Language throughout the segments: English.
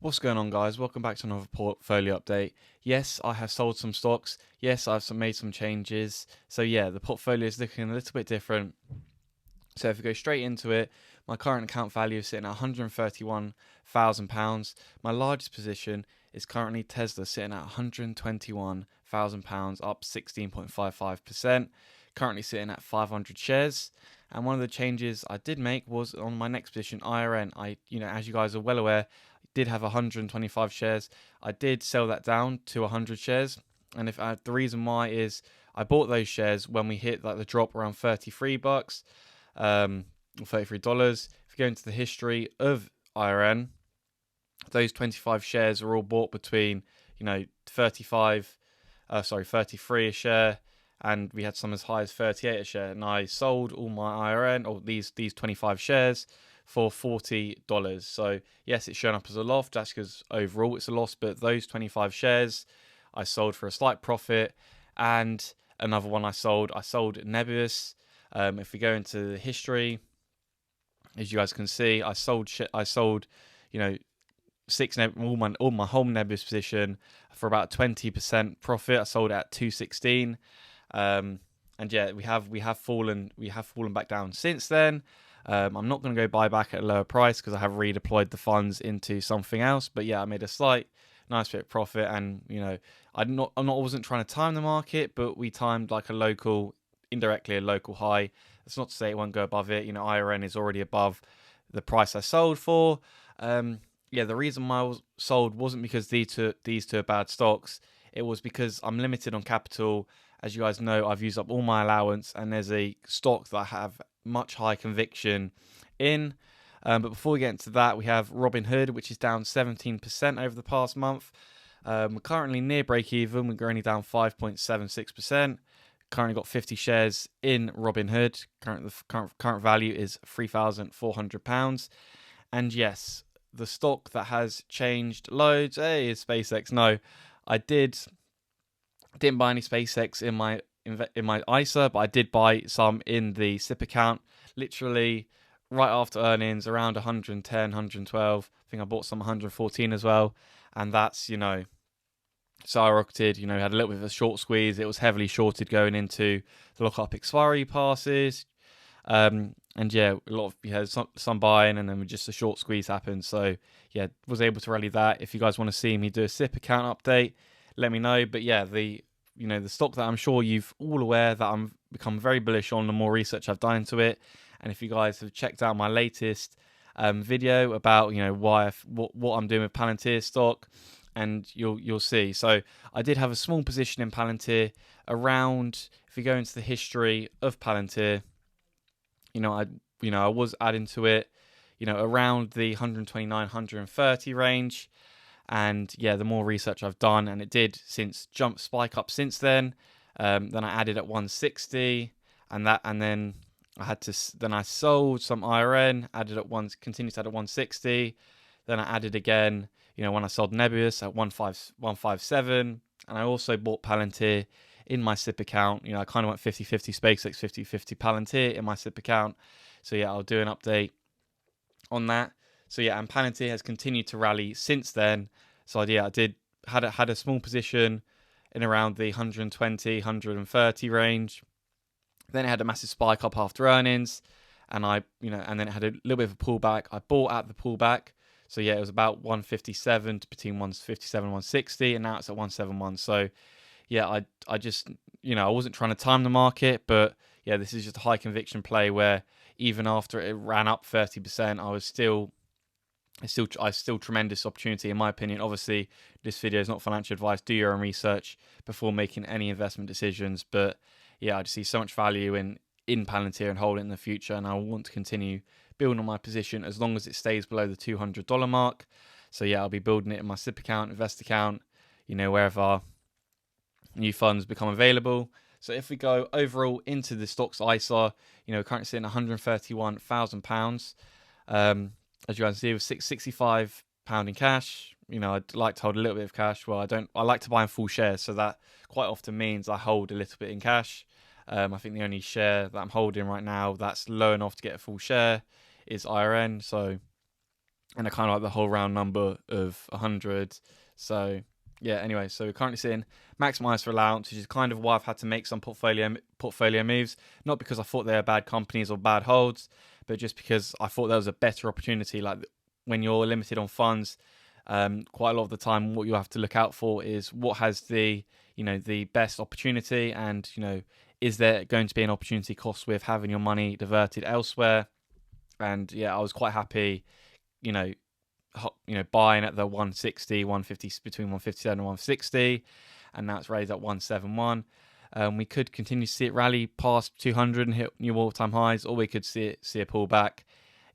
What's going on, guys? Welcome back to another portfolio update. Yes, I have sold some stocks. Yes, I've made some changes. So yeah, the portfolio is looking a little bit different. So if we go straight into it, my current account value is sitting at £131,000. My largest position is currently Tesla, sitting at £121,000, up 16.55%. Currently sitting at 500 shares. And one of the changes I did make was on my next position, IRN. As you guys are well aware, did have 125 shares. I did sell that down to 100 shares, and if the reason why is I bought those shares when we hit like the drop around $33, $33. If you go into the history of IRN, those 25 shares were all bought between 33 a share, and we had some as high as 38 a share. And I sold all my IRN or these 25 shares for $40. So yes, it's shown up as a loss. That's because overall it's a loss, but those 25 shares I sold for a slight profit. And another one I sold Nebus. If we go into the history, as you guys can see, I sold all my whole Nebus position for about 20% profit. I sold it at 216. And yeah, we have fallen back down since then. I'm not going to go buy back at a lower price because I have redeployed the funds into something else. But yeah, I made a nice bit of profit, and I wasn't trying to time the market, but we timed like indirectly a local high. That's not to say it won't go above it. IRN is already above the price I sold for. Yeah, the reason why I was sold wasn't because these two are bad stocks. It was because I'm limited on capital. As you guys know, I've used up all my allowance, and there's a stock that I have much high conviction in. But before we get into that, we have Robinhood, which is down 17% over the past month. We're currently near break even. We're only down 5.76%. Currently got 50 shares in Robinhood. Current value is £3,400. And yes, the stock that has changed loads, is SpaceX. No, I didn't buy any SpaceX in my ISA, but I did buy some in the SIP account. Literally right after earnings, around 110, 112. I think I bought some 114 as well, and that's skyrocketed. Had a little bit of a short squeeze. It was heavily shorted going into the lockup expiry passes. And yeah, a lot of some buying, and then just a short squeeze happened. So yeah, was able to rally that. If you guys want to see me do a SIP account update, let me know. But yeah, the stock that I'm sure you've all aware that I'm become very bullish on the more research I've done into it. And if you guys have checked out my latest video about what I'm doing with Palantir stock, and you'll see. So I did have a small position in Palantir around. If you go into the history of Palantir, I was adding to it, around the 129, 130 range. And yeah, the more research I've done, and it did spike up since then. Then I added at 160, and then I sold some IRN, continued to add at 160. Then I added again, when I sold Nebus at 157, and I also bought Palantir in my SIP account. I kind of went 50-50 SpaceX, 50-50 Palantir in my SIP account. So yeah, I'll do an update on that. So yeah, and Palantir has continued to rally since then. So yeah, I had a small position in around the 120, 130 range. Then it had a massive spike up after earnings, and and then it had a little bit of a pullback. I bought at the pullback. So yeah, it was about 157 to between 157 and 160, and now it's at 171. So yeah, I just I wasn't trying to time the market, but yeah, this is just a high conviction play where even after it ran up 30%, I still tremendous opportunity in my opinion. Obviously, this video is not financial advice. Do your own research before making any investment decisions. But yeah, I just see so much value in Palantir and holding it in the future, and I want to continue building on my position as long as it stays below the $200 mark. So yeah, I'll be building it in my SIP account, invest account, wherever new funds become available. So if we go overall into the stocks ISA, currently sitting at £131,000. As you guys see, with £65 in cash. I'd like to hold a little bit of cash. Well, I like to buy in full shares, so that quite often means I hold a little bit in cash. I think the only share that I'm holding right now that's low enough to get a full share is IRN. So and I kind of like the whole round number of 100. So yeah, anyway, so we're currently sitting maximize for allowance, which is kind of why I've had to make some portfolio moves, not because I thought they were bad companies or bad holds, but just because I thought there was a better opportunity. Like when you're limited on funds, quite a lot of the time, what you have to look out for is what has the the best opportunity, and is there going to be an opportunity cost with having your money diverted elsewhere? And yeah, I was quite happy, you know, buying at the 160, 150, between 157 and 160, and now it's raised at 171. We could continue to see it rally past 200 and hit new all-time highs, or we could see a pullback.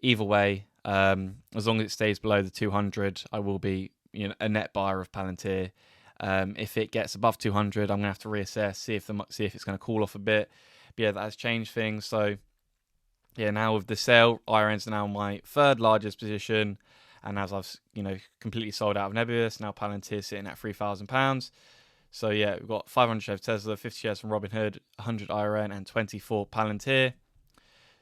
Either way, as long as it stays below the 200, I will be a net buyer of Palantir. If it gets above 200, I'm gonna have to reassess, see if it's going to cool off a bit. But yeah, that has changed things. So yeah, now with the sale, IRN's now my third largest position, and as I've completely sold out of Nebus, now Palantir sitting at £3,000. So yeah, we've got 500 shares of Tesla, 50 shares from Robinhood, 100 IRN, and 24 Palantir.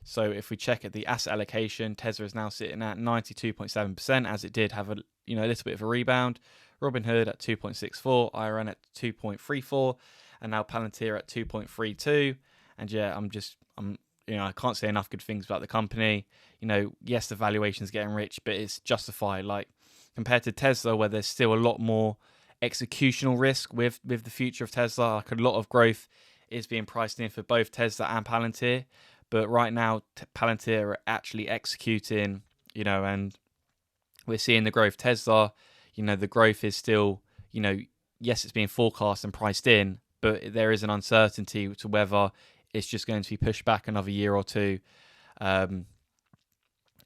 So if we check at the asset allocation, Tesla is now sitting at 92.7%, as it did have a little bit of a rebound. Robinhood at 2.64, IRN at 2.34, and now Palantir at 2.32. And yeah, I can't say enough good things about the company. Yes, the valuation's getting rich, but it's justified. Like compared to Tesla, where there's still a lot more executional risk with the future of Tesla. Like a lot of growth is being priced in for both Tesla and Palantir. But right now, Palantir are actually executing, and we're seeing the growth. Tesla, the growth is still, yes, it's being forecast and priced in, but there is an uncertainty to whether it's just going to be pushed back another year or two. But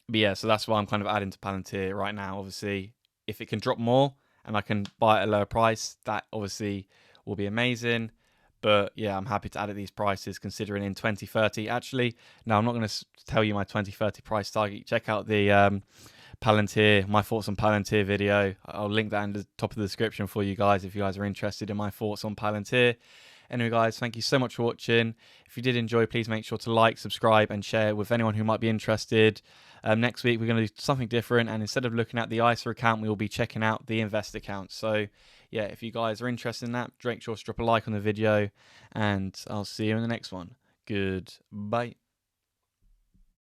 yeah, so that's why I'm kind of adding to Palantir right now. Obviously, if it can drop more and I can buy at a lower price, that obviously will be amazing. But yeah, I'm happy to add at these prices, considering in 2030. Actually, no, I'm not going to tell you my 2030 price target. Check out the Palantir, my thoughts on Palantir video. I'll link that in the top of the description for you guys if you guys are interested in my thoughts on Palantir. Anyway, guys, thank you so much for watching. If you did enjoy, please make sure to like, subscribe, and share with anyone who might be interested. Next week, we're going to do something different, and instead of looking at the ISA account, we will be checking out the Invest account. So, yeah, if you guys are interested in that, make sure to drop a like on the video, and I'll see you in the next one. Goodbye.